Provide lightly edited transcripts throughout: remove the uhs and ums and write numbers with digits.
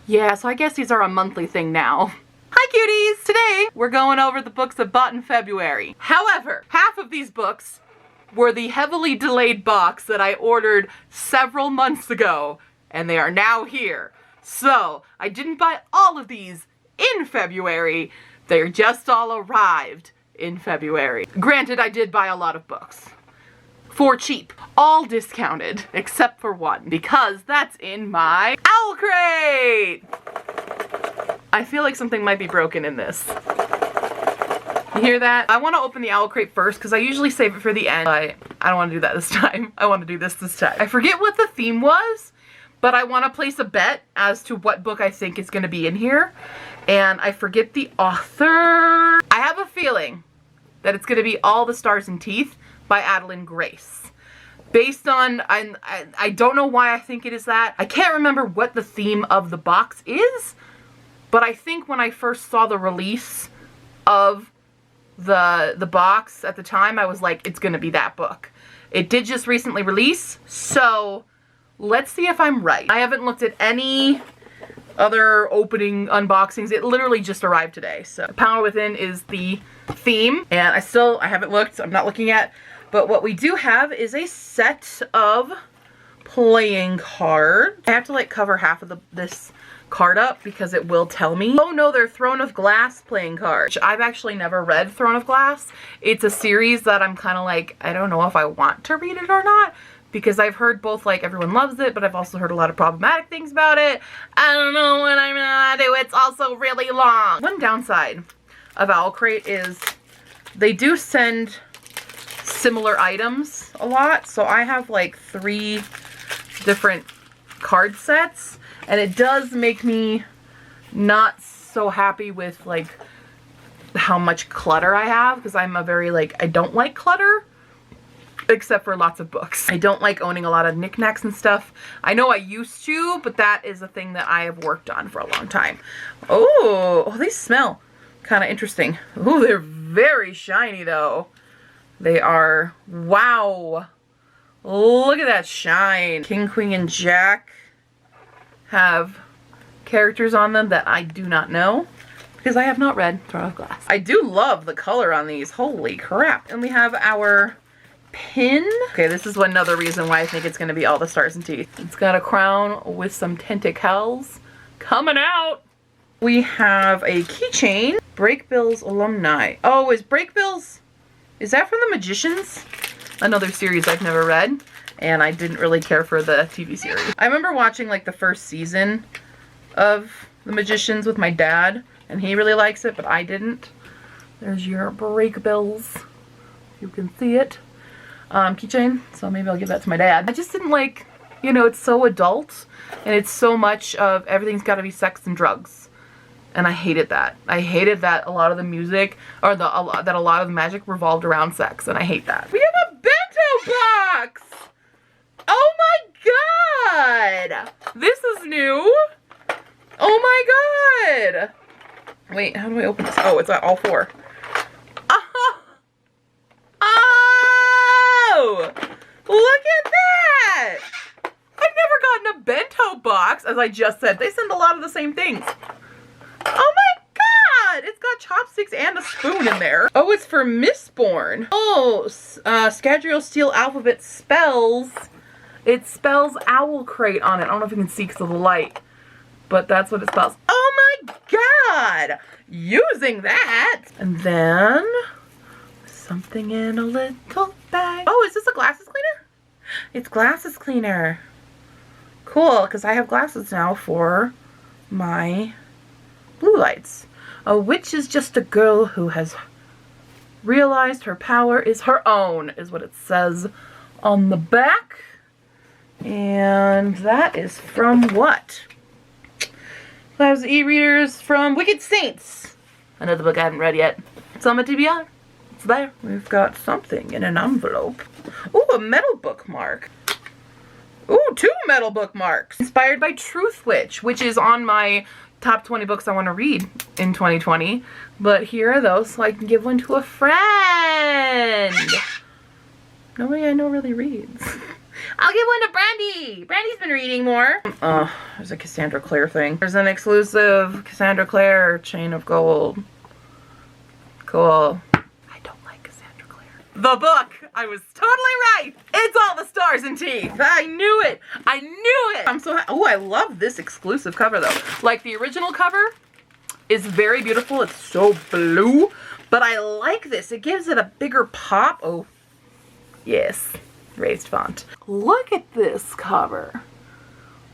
Yeah, so I guess these are a monthly thing now. Hi cuties! Today we're going over the books I bought in February. However, half of these books were the heavily delayed box that I ordered several months ago, and they are now here. So, I didn't buy all of these in February, they're just all arrived in February. Granted, I did buy a lot of books. For cheap. All discounted, except for one, because that's in my Owlcrate! I feel like something might be broken in this. You hear that? I want to open the Owlcrate first, because I usually save it for the end, but I don't want to do that this time. I want to do this time. I forget what the theme was, but I want to place a bet as to what book I think is going to be in here, and I forget the author. I have a feeling that it's going to be All the Stars and Teeth by Adeline Grace. Based on, I don't know why I think it is that. I can't remember what the theme of the box is, but I think when I first saw the release of the box at the time, I was like, it's gonna be that book. It did just recently release, so let's see if I'm right. I haven't looked at any other opening unboxings. It literally just arrived today. So Power Within is the theme, and I haven't looked, I'm not looking at, but what we do have is a set of playing cards. I have to like cover half of this card up because it will tell me. Oh no, they're Throne of Glass playing cards. I've actually never read Throne of Glass. It's a series that I'm kind of like, I don't know if I want to read it or not, because I've heard both like everyone loves it, but I've also heard a lot of problematic things about it. I don't know what I'm gonna do. It's also really long. One downside of Owlcrate is they do send similar items a lot. So I have like 3 different card sets, and it does make me not so happy with like how much clutter I have, because I'm a very like, I don't like clutter. Except for lots of books. I don't like owning a lot of knickknacks and stuff. I know I used to, but that is a thing that I have worked on for a long time. Oh, these smell kind of interesting. Oh, they're very shiny though. They are, wow. Look at that shine. King, Queen, and Jack have characters on them that I do not know, because I have not read Throne of Glass. I do love the color on these. Holy crap. And we have our pin. Okay, this is another reason why I think it's going to be All the Stars and Teeth. It's got a crown with some tentacles coming out. We have a keychain. Breakbill's alumni. Oh, is Breakbill's, is that from The Magicians? Another series I've never read, and I didn't really care for the TV series. I remember watching like the first season of The Magicians with my dad, and he really likes it, but I didn't. There's your Breakbills. You can see it. Keychain, so maybe I'll give that to my dad. I just didn't like, you know, it's so adult, and it's so much of everything's got to be sex and drugs, and I hated that. I hated that a lot of the music, or that a lot of the magic revolved around sex, and I hate that. We have a bento box! Oh my god! This is new! Oh my god! Wait, how do I open this? Oh, it's all 4. Look at that! I've never gotten a bento box, as I just said. They send a lot of the same things. Oh my god! It's got chopsticks and a spoon in there. Oh, it's for Mistborn. Oh, Scadrial Steel Alphabet spells. It spells Owlcrate on it. I don't know if you can see because of the light, but that's what it spells. Oh my god! Using that! And then something in a little bag. Oh, is this a glasses cleaner? It's glasses cleaner. Cool, because I have glasses now for my blue lights. A witch is just a girl who has realized her power is her own, is what it says on the back. And that is from what? Lives of E-readers from Wicked Saints. Another book I haven't read yet. It's on my TBR. It's there. We've got something in an envelope. Ooh, a metal bookmark. Ooh, 2 metal bookmarks. Inspired by Truth Witch, which is on my top 20 books I want to read in 2020. But here are those so I can give one to a friend. Nobody I know really reads. I'll give one to Brandy. Brandy's been reading more. Oh, there's a Cassandra Clare thing. There's an exclusive Cassandra Clare Chain of Gold. Cool. I don't like Cassandra Clare. The book. I was totally right. It's All the Stars and Teeth. I knew it. I knew it. I'm so happy. Oh, I love this exclusive cover though. Like the original cover is very beautiful. It's so blue. But I like this. It gives it a bigger pop. Oh, yes. Raised font. Look at this cover.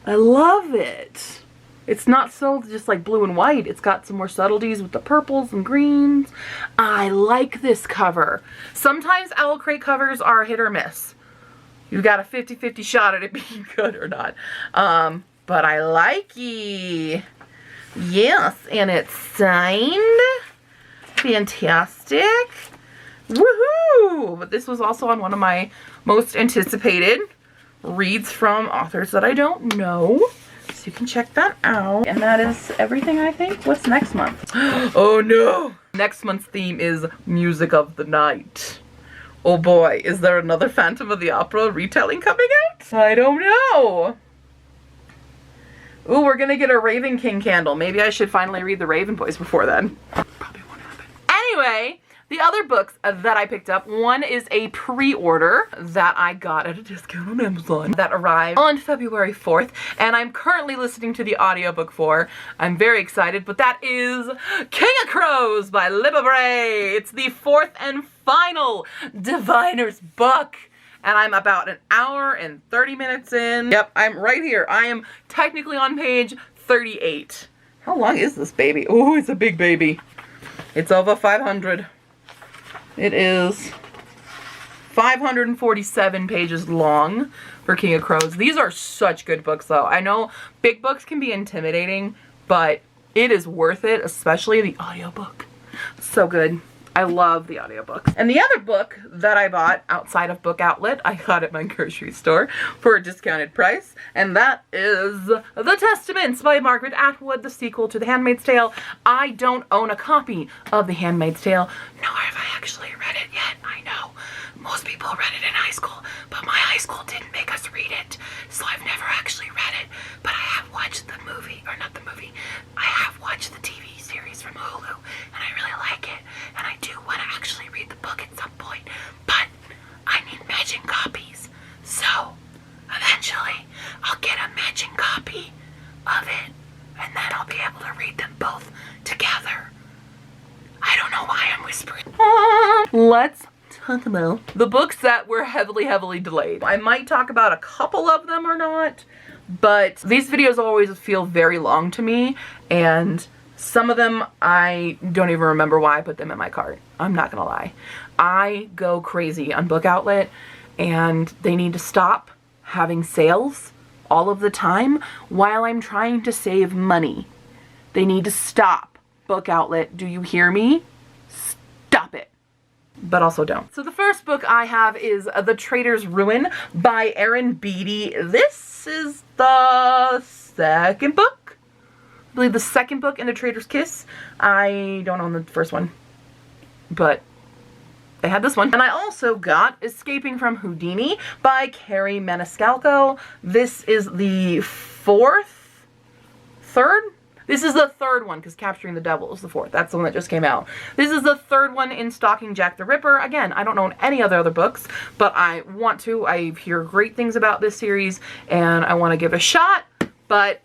I love it. It's not so just like blue and white. It's got some more subtleties with the purples and greens. I like this cover. Sometimes Owlcrate covers are hit or miss. You've got a 50-50 shot at it being good or not. But I like it. Yes, and it's signed. Fantastic. Woohoo! But this was also on one of my most anticipated reads from authors that I don't know. So you can check that out. And that is everything, I think. What's next month? Oh no! Next month's theme is Music of the Night. Oh boy, is there another Phantom of the Opera retelling coming out? I don't know. Ooh, we're gonna get a Raven King candle. Maybe I should finally read the Raven Boys before then. Probably won't happen. Anyway, the other books that I picked up, one is a pre-order that I got at a discount on Amazon that arrived on February 4th, and I'm currently listening to the audiobook for. I'm very excited, but that is King of Crows by Libba Bray. It's the fourth and final Diviner's book. And I'm about an hour and 30 minutes in. Yep, I'm right here. I am technically on page 38. How long is this baby? Oh, it's a big baby. It's over 500. It is 547 pages long for King of Crows. These are such good books though. I know big books can be intimidating, but it is worth it, especially the audiobook. So good. I love the audiobook. And the other book that I bought outside of Book Outlet, I got at my grocery store for a discounted price, and that is The Testaments by Margaret Atwood, the sequel to The Handmaid's Tale. I don't own a copy of The Handmaid's Tale, nor have I actually read it yet. I know most people read it in high school, but my high school didn't make us read it, so I've never actually read it. But I have watched the movie, or not the movie, I have watched the TV series from Hulu, and I really like it, and I do want to actually read the book at some point, but I need matching copies, so eventually I'll get a matching copy of it, and then I'll be able to read them both together. I don't know why I'm whispering. Let's talk about the books that were heavily delayed. I might talk about a couple of them or not, but these videos always feel very long to me, and some of them I don't even remember why I put them in my cart. I'm not gonna lie. I go crazy on Book Outlet, and they need to stop having sales all of the time while I'm trying to save money. They need to stop. Book Outlet, do you hear me? Stop it. But also don't. So the first book I have is The Traitor's Ruin by Erin Beatty. This is the second book. I believe the second book in The Traitor's Kiss. I don't own the first one, but they had this one. And I also got Escaping from Houdini by Carrie Maniscalco. This is the third? This is the third one, because Capturing the Devil is the fourth. That's the one that just came out. This is the third one in Stalking Jack the Ripper. Again, I don't own any other books, but I want to. I hear great things about this series, and I want to give it a shot, but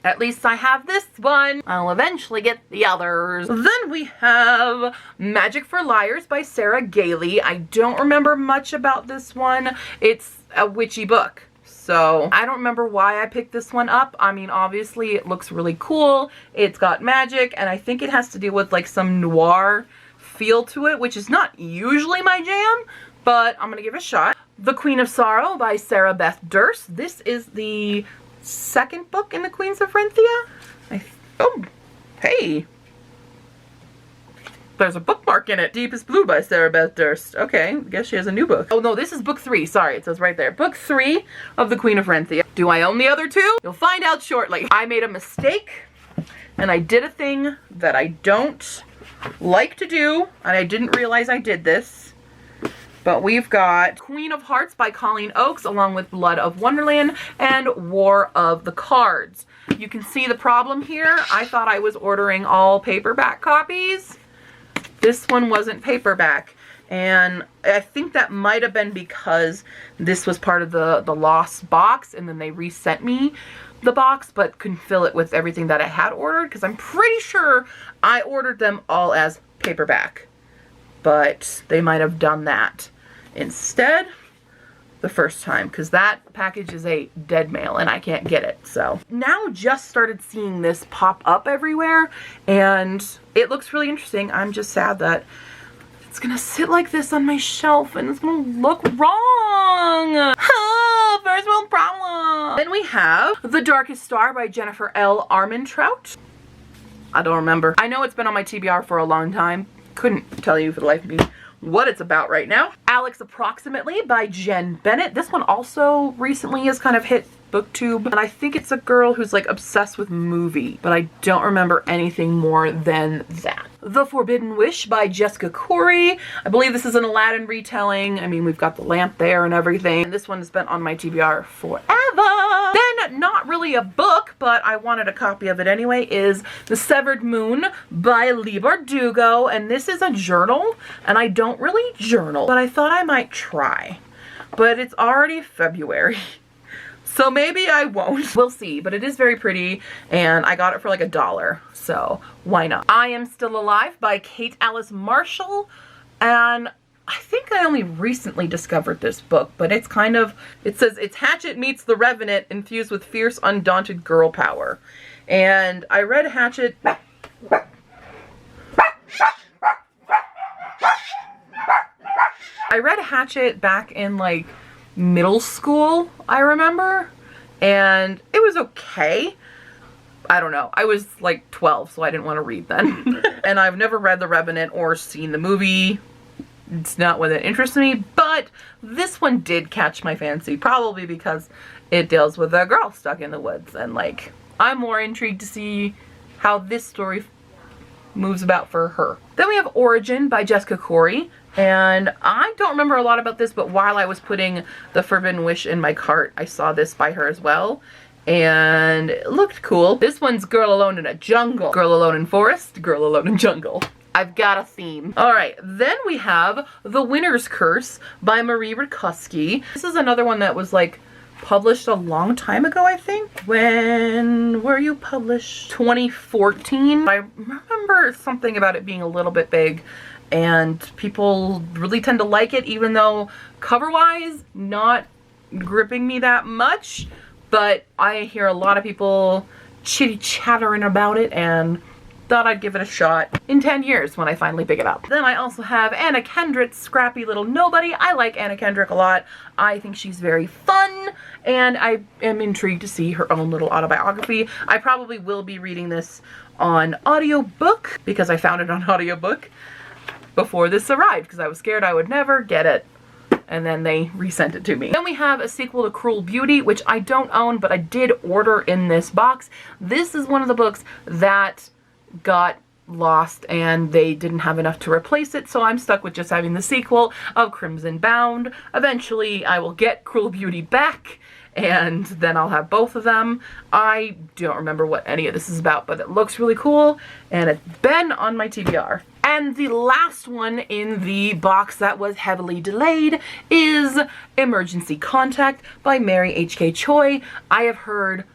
at least I have this one. I'll eventually get the others. Then we have Magic for Liars by Sarah Gailey. I don't remember much about this one. It's a witchy book, so I don't remember why I picked this one up. I mean, obviously it looks really cool. It's got magic, and I think it has to do with like some noir feel to it, which is not usually my jam, but I'm gonna give it a shot. The Queen of Sorrow by Sarah Beth Durst. This is the second book in the Queens of Renthia. Oh, hey. There's a bookmark in it. Deepest Blue by Sarah Beth Durst. Okay, I guess she has a new book. Oh no, this is book 3. Sorry, it says right there. Book 3 of The Queen of Renthia. Do I own the other 2? You'll find out shortly. I made a mistake, and I did a thing that I don't like to do, and I didn't realize I did this. But we've got Queen of Hearts by Colleen Oakes, along with Blood of Wonderland and War of the Cards. You can see the problem here. I thought I was ordering all paperback copies. This one wasn't paperback. And I think that might have been because this was part of the lost box, and then they resent me the box, but couldn't fill it with everything that I had ordered, because I'm pretty sure I ordered them all as paperback. But they might have done that instead the first time, because that package is a dead mail and I can't get it. So now just started seeing this pop up everywhere, and it looks really interesting. I'm just sad that it's gonna sit like this on my shelf and it's gonna look wrong. First world problem. Then we have The Darkest Star by Jennifer L. Armentrout. I don't remember. I know it's been on my TBR for a long time. Couldn't tell you for the life of me what it's about right now. Alex Approximately by Jen Bennett. This one also recently has kind of hit BookTube, and I think it's a girl who's like obsessed with movie, but I don't remember anything more than that. The Forbidden Wish by Jessica Corey. I believe this is an Aladdin retelling. I mean, we've got the lamp there and everything. And this one has been on my TBR forever. Then, not really a book, but I wanted a copy of it anyway, is The Severed Moon by Leigh Bardugo. And this is a journal, and I don't really journal, but I thought I might try. But it's already February. So maybe I won't. We'll see, but it is very pretty, and I got it for like $1, so why not? I Am Still Alive by Kate Alice Marshall, and I think I only recently discovered this book, but it's kind of, it says it's Hatchet meets the Revenant infused with fierce, undaunted girl power. And I read Hatchet. I read Hatchet back in like middle school, I remember, and it was okay. I don't know. I was like 12, so I didn't want to read then. And I've never read The Revenant or seen the movie. It's not one that interests me, but this one did catch my fancy, probably because it deals with a girl stuck in the woods, and like, I'm more intrigued to see how this story moves about for her. Then we have Origin by Jessica Corey. And I don't remember a lot about this, but while I was putting The Forbidden Wish in my cart, I saw this by her as well. And it looked cool. This one's Girl Alone in a Jungle. Girl Alone in Forest, Girl Alone in Jungle. I've got a theme. Alright, then we have The Winner's Curse by Marie Rakuski. This is another one that was like published a long time ago, I think. When were you published? 2014. I remember something about it being a little bit big, and people really tend to like it, even though cover-wise, not gripping me that much. But I hear a lot of people chitty-chattering about it, and thought I'd give it a shot in 10 years when I finally pick it up. Then I also have Anna Kendrick's Scrappy Little Nobody. I like Anna Kendrick a lot. I think she's very fun, and I am intrigued to see her own little autobiography. I probably will be reading this on audiobook, because I found it on audiobook before this arrived, because I was scared I would never get it, and then they resent it to me. Then we have a sequel to Cruel Beauty, which I don't own, but I did order in this box. This is one of the books that got lost and they didn't have enough to replace it, so I'm stuck with just having the sequel of Crimson Bound. Eventually I will get Cruel Beauty back, and then I'll have both of them. I don't remember what any of this is about, but it looks really cool, and it's been on my TBR. And the last one in the box that was heavily delayed is Emergency Contact by Mary H.K. Choi. I have heard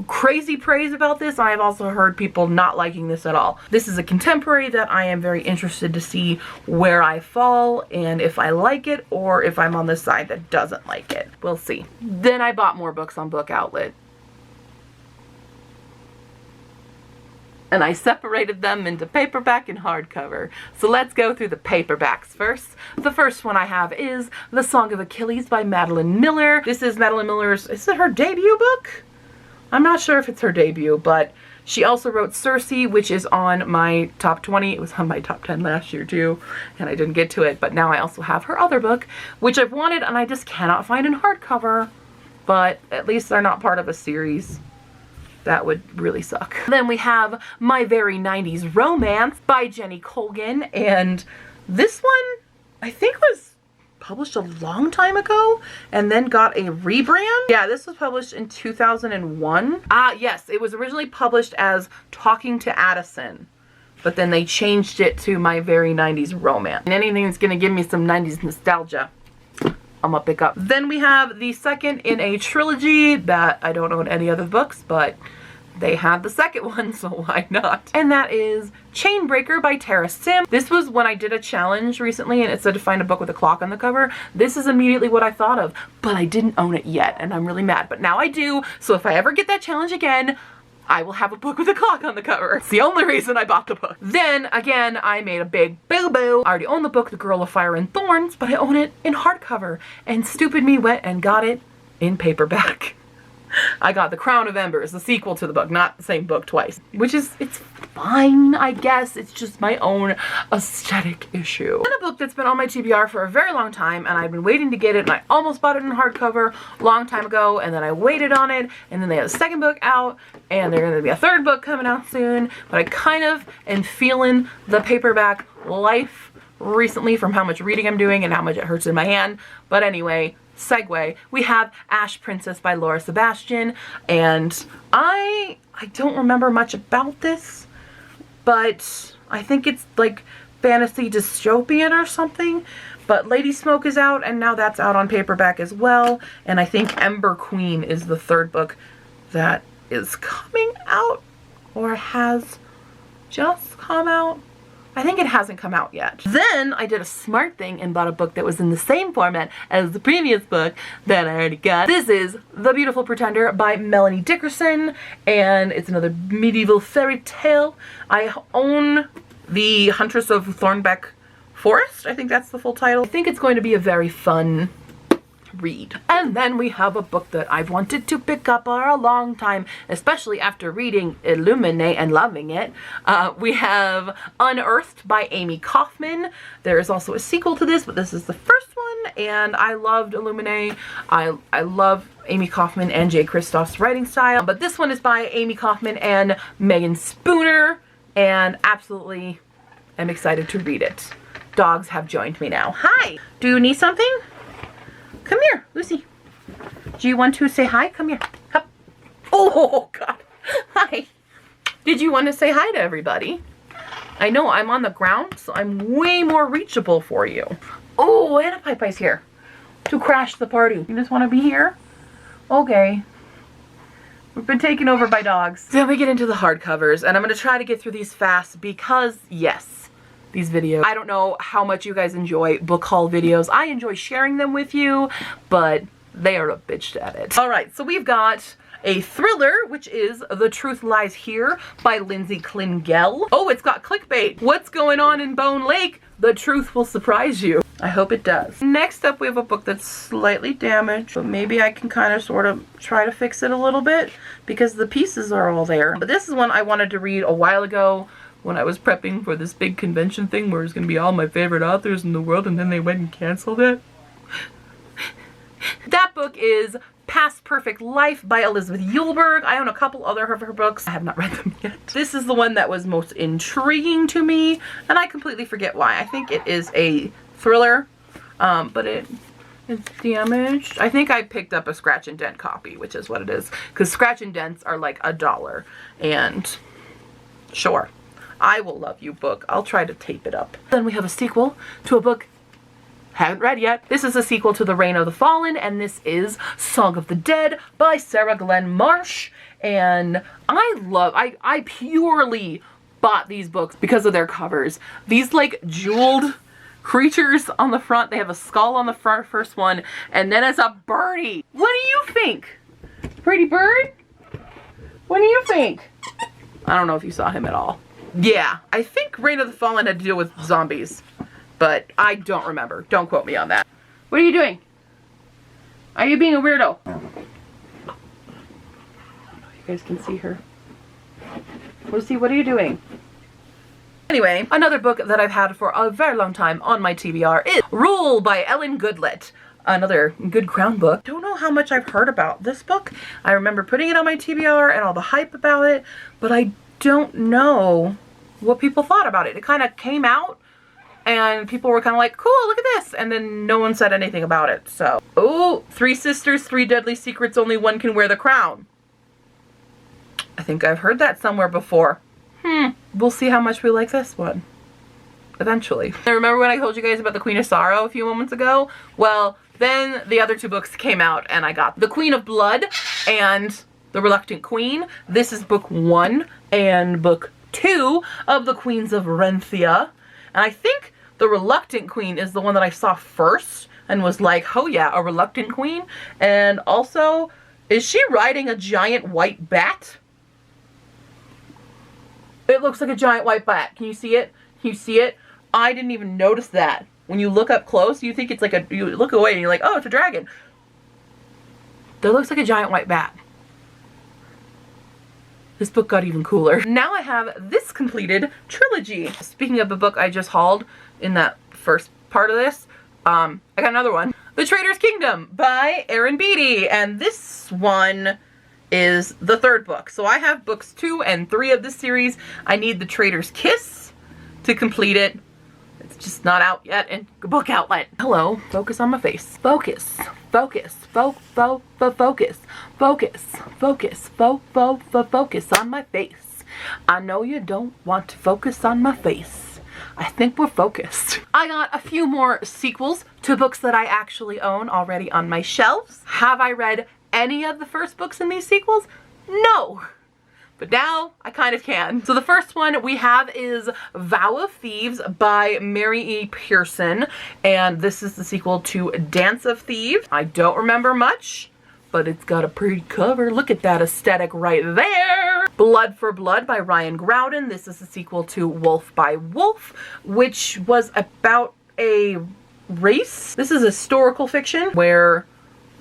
crazy praise about this. I have also heard people not liking this at all. This is a contemporary that I am very interested to see where I fall and if I like it or if I'm on the side that doesn't like it. We'll see. Then I bought more books on Book Outlet, and I separated them into paperback and hardcover. So let's go through the paperbacks first. The first one I have is The Song of Achilles by Madeline Miller. This is Madeline Miller's, is it her debut book? I'm not sure if it's her debut, but she also wrote Circe, which is on my top 20. It was on my top 10 last year too, and I didn't get to it, but now I also have her other book, which I've wanted and I just cannot find in hardcover, but at least they're not part of a series. That would really suck. Then we have My Very 90s Romance by Jenny Colgan, and this one I think was published a long time ago and then got a rebrand. Yeah, this was published in 2001. Yes, it was originally published as Talking to Addison, but then they changed it to My Very 90s Romance. And anything that's gonna give me some 90s nostalgia, I'm gonna pick up. Then we have the second in a trilogy that I don't own any other books, but they had the second one, so why not? And that is Chainbreaker by Tara Sim. This was when I did a challenge recently and it said to find a book with a clock on the cover. This is immediately what I thought of, but I didn't own it yet and I'm really mad. But now I do, so if I ever get that challenge again, I will have a book with a clock on the cover. It's the only reason I bought the book. Then again, I made a big boo-boo. I already own the book, The Girl of Fire and Thorns, but I own it in hardcover. And stupid me went and got it in paperback. I got The Crown of Embers, the sequel to the book, not the same book twice. Which is, it's fine, I guess. It's just my own aesthetic issue. And a book that's been on my TBR for a very long time, and I've been waiting to get it, and I almost bought it in hardcover a long time ago, and then I waited on it, and then they have a second book out, and there's gonna be a third book coming out soon, but I kind of am feeling the paperback life recently from how much reading I'm doing and how much it hurts in my hand. But anyway, segue, we have Ash Princess by Laura Sebastian, and I don't remember much about this, but I think it's like fantasy dystopian or something. But Lady Smoke is out, and now that's out on paperback as well, and I think Ember Queen is the third book that is coming out or has just come out. I think it hasn't come out yet. Then I did a smart thing and bought a book that was in the same format as the previous book that I already got. This is The Beautiful Pretender by Melanie Dickerson, and it's another medieval fairy tale. I own The Huntress of Thornbeck Forest. I think that's the full title. I think it's going to be a very fun read. And then we have a book that I've wanted to pick up for a long time, especially after reading Illuminate and loving it. We have Unearthed by Amy Kaufman. There is also a sequel to this, but this is the first one, and I loved Illuminate. I love Amy Kaufman and Jay Kristoff's writing style, but this one is by Amy Kaufman and Megan Spooner, and absolutely am excited to read it. Dogs have joined me now. Hi! Do you need something? Come here, Lucy. Do you want to say hi? Come here. Come. Oh, God. Hi. Did you want to say hi to everybody? I know I'm on the ground, so I'm way more reachable for you. Oh, Anna Pie Pie's here to crash the party. You just want to be here? Okay. We've been taken over by dogs. Then we get into the hardcovers, and I'm going to try to get through these fast because, yes, these videos, I don't know how much you guys enjoy book haul videos. I enjoy sharing them with you, but they are a bitch at it. All right, so we've got a thriller, which is The Truth Lies Here by Lindsay Klingel. Oh, it's got clickbait. What's going on in Bone Lake? The truth will surprise you. I hope it does. Next up, we have a book that's slightly damaged, but maybe I can kind of sort of try to fix it a little bit because the pieces are all there. But this is one I wanted to read a while ago when I was prepping for this big convention thing where it's going to be all my favorite authors in the world, and then they went and canceled it. That book is Past Perfect Life by Elizabeth Eulberg. I own a couple other of her books. I have not read them yet. This is the one that was most intriguing to me, and I completely forget why. I think it is a thriller, but it's damaged. I think I picked up a scratch and dent copy, which is what it is, because scratch and dents are like $1, and sure. I Will Love You book. I'll try to tape it up. Then we have a sequel to a book haven't read yet. This is a sequel to The Reign of the Fallen, and this is Song of the Dead by Sarah Glenn Marsh. And I purely bought these books because of their covers. These like jeweled creatures on the front. They have a skull on the front, first one, and then it's a birdie. What do you think? Pretty bird? What do you think? I don't know if you saw him at all. Yeah, I think Reign of the Fallen had to deal with zombies, but I don't remember. Don't quote me on that. What are you doing? Are you being a weirdo? You guys can see her. Lucy, what are you doing? Anyway, another book that I've had for a very long time on my TBR is Rule by Ellen Goodlett. Another Good Crown book. Don't know how much I've heard about this book. I remember putting it on my TBR and all the hype about it, but I don't know what people thought about it. It kind of came out and people were kind of like, cool, look at this, and then no one said anything about it. So, oh, Three Sisters, Three Deadly Secrets, Only One Can Wear the Crown. I think I've heard that somewhere before. We'll see how much we like this one eventually. I remember when I told you guys about the Queen of Sorrow a few moments ago? Well, then the other two books came out and I got The Queen of Blood and The Reluctant Queen. This is book 1 and book 2 of The Queens of Renthia. And I think The Reluctant Queen is the one that I saw first and was like, oh yeah, a reluctant queen. And also, is she riding a giant white bat? It looks like a giant white bat. Can you see it? Can you see it? I didn't even notice that. When you look up close, you think it's like a, you look away and you're like, oh, it's a dragon. That looks like a giant white bat. This book got even cooler. Now I have this completed trilogy. Speaking of the book I just hauled in that first part of this, I got another one. The Traitor's Kingdom by Erin Beatty. And this one is the third book. So I have books 2 and 3 of this series. I need The Traitor's Kiss to complete it. It's just not out yet in Book Outlet. Hello, focus on my face. Focus, focus, focus, focus, focus, focus on my face. I know you don't want to focus on my face. I think we're focused. I got a few more sequels to books that I actually own already on my shelves. Have I read any of the first books in these sequels? No. But now I kind of can. So the first one we have is Vow of Thieves by Mary E. Pearson. And this is the sequel to Dance of Thieves. I don't remember much, but it's got a pretty cover. Look at that aesthetic right there. Blood for Blood by Ryan Groudon. This is the sequel to Wolf by Wolf, which was about a race. This is historical fiction where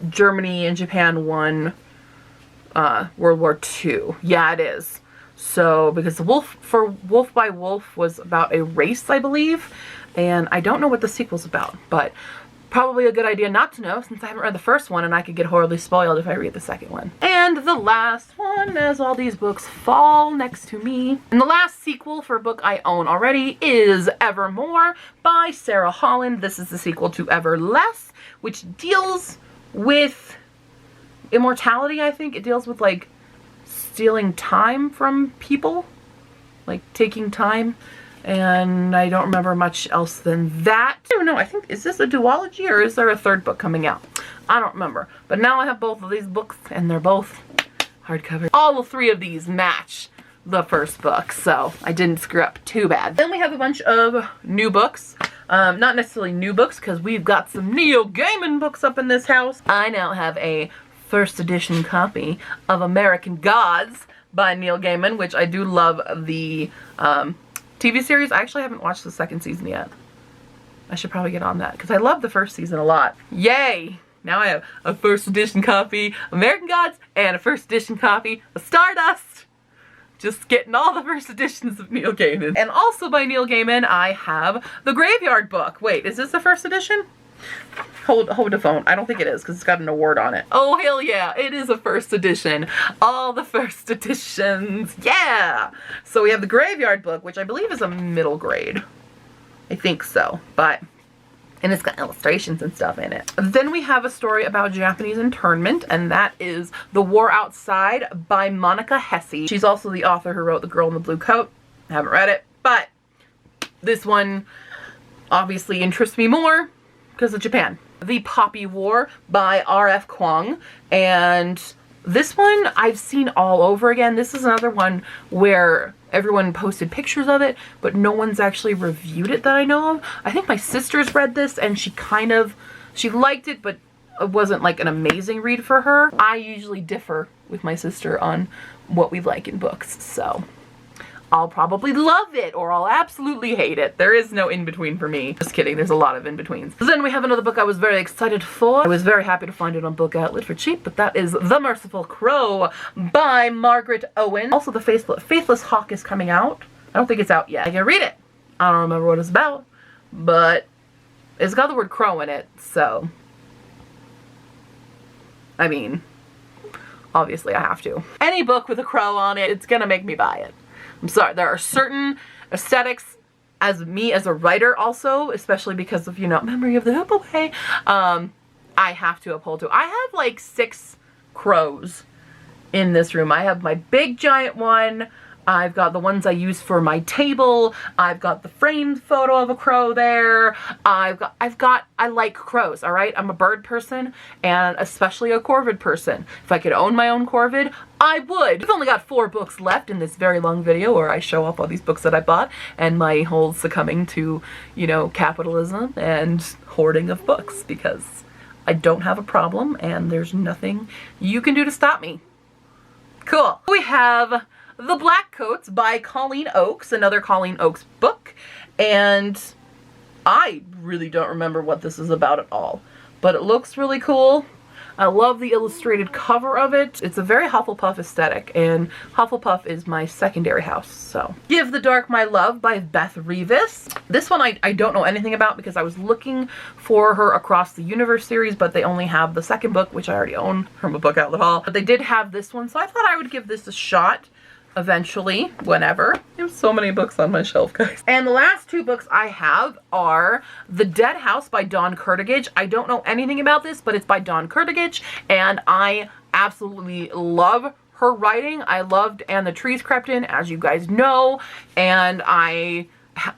Germany and Japan won World War II. Yeah, it is. So, because Wolf by Wolf was about a race, I believe, and I don't know what the sequel's about, but probably a good idea not to know since I haven't read the first one and I could get horribly spoiled if I read the second one. And the last one, as all these books fall next to me. And the last sequel for a book I own already is Evermore by Sarah Holland. This is the sequel to Everless, which deals with immortality, I think. It deals with like stealing time from people, like taking time, and I don't remember much else than that. I don't know, I think, is this a duology or is there a third book coming out? I don't remember. But now I have both of these books and they're both hardcover. All 3 of these match the first book, so I didn't screw up too bad. Then we have a bunch of new books. Not necessarily new books because we've got some Neil Gaiman books up in this house. I now have a first edition copy of American Gods by Neil Gaiman, which I do love the TV series. I actually haven't watched the second season yet. I should probably get on that because I love the first season a lot. Yay! Now I have a first edition copy of American Gods and a first edition copy of Stardust. Just getting all the first editions of Neil Gaiman. And also by Neil Gaiman, I have the Graveyard Book. Wait, is this the first edition? Hold the phone. I don't think it is because it's got an award on it. Oh, hell yeah. It is a first edition. All the first editions. Yeah. So we have the Graveyard Book, which I believe is a middle grade. I think so. And it's got illustrations and stuff in it. Then we have a story about Japanese internment, and that is The War Outside by Monica Hesse. She's also the author who wrote The Girl in the Blue Coat. I haven't read it, but this one obviously interests me more because of Japan. The Poppy War by R.F. Kuang, and this one I've seen all over again. This is another one where everyone posted pictures of it, but no one's actually reviewed it that I know of. I think my sister's read this and she liked it, but it wasn't like an amazing read for her. I usually differ with my sister on what we like in books, so I'll probably love it or I'll absolutely hate it. There is no in-between for me. Just kidding, there's a lot of in-betweens. Then we have another book I was very excited for. I was very happy to find it on Book Outlet for cheap, but that is The Merciful Crow by Margaret Owen. Also, The Faithless Hawk is coming out. I don't think it's out yet. I can read it. I don't remember what it's about, but it's got the word crow in it, so I mean, obviously I have to. Any book with a crow on it, it's gonna make me buy it. I'm sorry, there are certain aesthetics as me as a writer also, especially because of, you know, Memory of the Hippopotamus, I have to uphold to. I have like 6 crows in this room. I have my big giant one. I've got the ones I use for my table. I've got the framed photo of a crow there. I like crows, all right? I'm a bird person, and especially a corvid person. If I could own my own corvid, I would. I've only got 4 books left in this very long video where I show off all these books that I bought and my whole succumbing to, you know, capitalism and hoarding of books, because I don't have a problem and there's nothing you can do to stop me. Cool. We have The Black Coats by Colleen Oakes, another Colleen Oakes book, and I really don't remember what this is about at all, but it looks really cool. I love the illustrated cover of it. It's a very Hufflepuff aesthetic, and Hufflepuff is my secondary house, so. Give the Dark My Love by Beth Revis. This one I don't know anything about because I was looking for her Across the Universe series, but they only have the second book, which I already own from a book outlet haul. But they did have this one, so I thought I would give this a shot. Eventually, whenever. There's so many books on my shelf, guys. And the last 2 books I have are The Dead House by Dawn Kurtigage. I don't know anything about this, but it's by Dawn Kurtigage, and I absolutely love her writing. I loved And the Trees Crept In, as you guys know, and I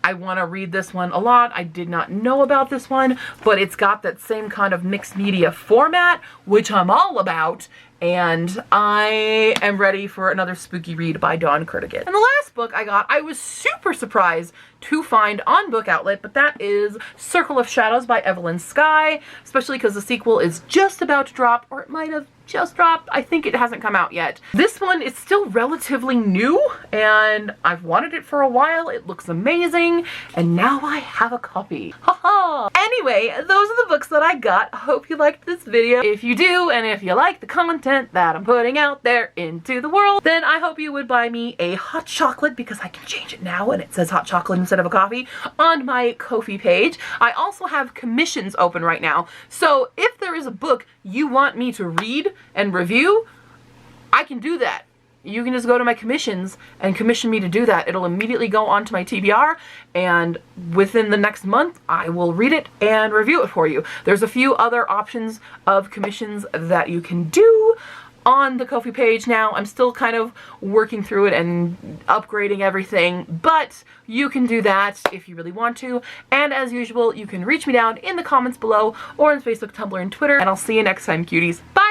want to read this one a lot. I did not know about this one, but it's got that same kind of mixed media format, which I'm all about, and I am ready for another spooky read by Dawn Kurtigage. And the last book I got, I was super surprised to find on Book Outlet, but that is Circle of Shadows by Evelyn Skye, especially because the sequel is just about to drop, or it might have just dropped. I think it hasn't come out yet. This one is still relatively new, and I've wanted it for a while. It looks amazing, and now I have a copy. Haha! Anyway, those are the books that I got. I hope you liked this video. If you do, and if you like the content that I'm putting out there into the world, then I hope you would buy me a hot chocolate, because I can change it now and it says hot chocolate instead of a coffee, on my Ko-fi page. I also have commissions open right now, so if there is a book you want me to read and review, I can do that. You can just go to my commissions and commission me to do that. It'll immediately go onto my TBR, and within the next month I will read it and review it for you. There's a few other options of commissions that you can do on the Ko-fi page now. I'm still kind of working through it and upgrading everything, but you can do that if you really want to. And as usual, you can reach me down in the comments below or on Facebook, Tumblr, and Twitter, and I'll see you next time, cuties. Bye!